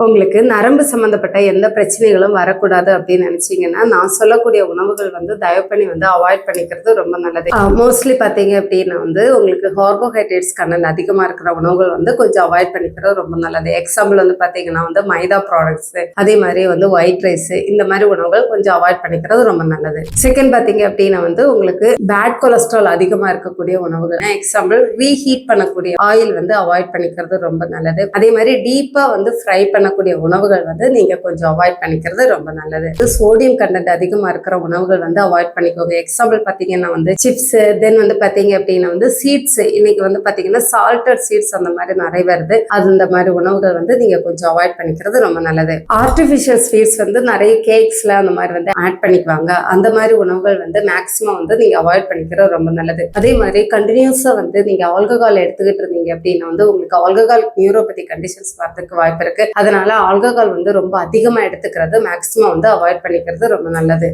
உங்களுக்கு நரம்பு சம்மந்தப்பட்ட எந்த பிரச்சனைகளும் வரக்கூடாது அப்படின்னு நினைச்சீங்கன்னா, நான் சொல்லக்கூடிய உணவுகள் தயவு பண்ணி அவாய்ட் பண்ணிக்கிறது ரொம்ப நல்லது. மோஸ்ட்லி பார்த்தீங்க அப்படின்னா உங்களுக்கு கார்போஹைட்ரேட்ஸ் கண்டென்ட் அதிகமா இருக்கிற உணவுகள் கொஞ்சம் அவாய்ட் பண்ணிக்கிறது ரொம்ப நல்லது. எக்ஸாம்பிள் பார்த்தீங்கன்னா மைதா ப்ராடக்ட்ஸ், அதே மாதிரி ஒயிட் ரைஸ், இந்த மாதிரி உணவுகள் கொஞ்சம் அவாய்ட் பண்ணிக்கிறது ரொம்ப நல்லது. செகண்ட் பார்த்தீங்க அப்படின்னா உங்களுக்கு பேட் கொலஸ்ட்ரால் அதிகமா இருக்கக்கூடிய உணவுகள், எக்ஸாம்பிள் ரீஹீட் பண்ணக்கூடிய ஆயில் அவாய்ட் பண்ணிக்கிறது ரொம்ப நல்லது. அதே மாதிரி டீப்பா ஃப்ரை பண்ணக்கூடிய உணவுகள் நீங்க கொஞ்சம் அவாய்ட் பண்ணிக்கிறது ரொம்ப நல்லது. சோடியம் கண்டென்ட் அதிகமா இருக்கிற உணவுகள் அவாய்ட் பண்ணிக்கோங்க. எக்ஸாம்பிள் பாத்தீங்கன்னா சிப்ஸ், தென் பாத்தீங்க அப்படின்னா சீட்ஸ், இன்னைக்கு பாத்தீங்கன்னா சால்டட் சீட்ஸ் அந்த மாதிரி நிறைய வருது. அது இந்த மாதிரி உணவுகள் நீங்க கொஞ்சம் அவாய்ட் பண்ணிக்கிறது ரொம்ப நல்லது. ஆர்டிபிஷியல் ஸ்வீட்ஸ் நிறைய கேக்ஸ்ல அந்த மாதிரி ஆட் பண்ணிக்குவாங்க. அந்த மாதிரி உணவுகள் மேக்சிமம் நீங்க அவாய்ட் பண்ணிக்கிறது ரொம்ப நல்லது. அதே மாதிரி கண்டினியூஸா நீங்க ஆல்கஹால் எடுத்துக்கிட்டு இருந்தீங்க அப்படின்னா உங்களுக்கு ஆல்கஹால் நியூரோபதி கண்டிஷன்ஸ் வரதுக்கு வாய்ப்பு இருக்கு. அதனால ஆல்கஹால் ரொம்ப அதிகமா எடுத்துக்கிறது மேக்சிமம் அவாய்ட் பண்ணிக்கிறது ரொம்ப நல்லது.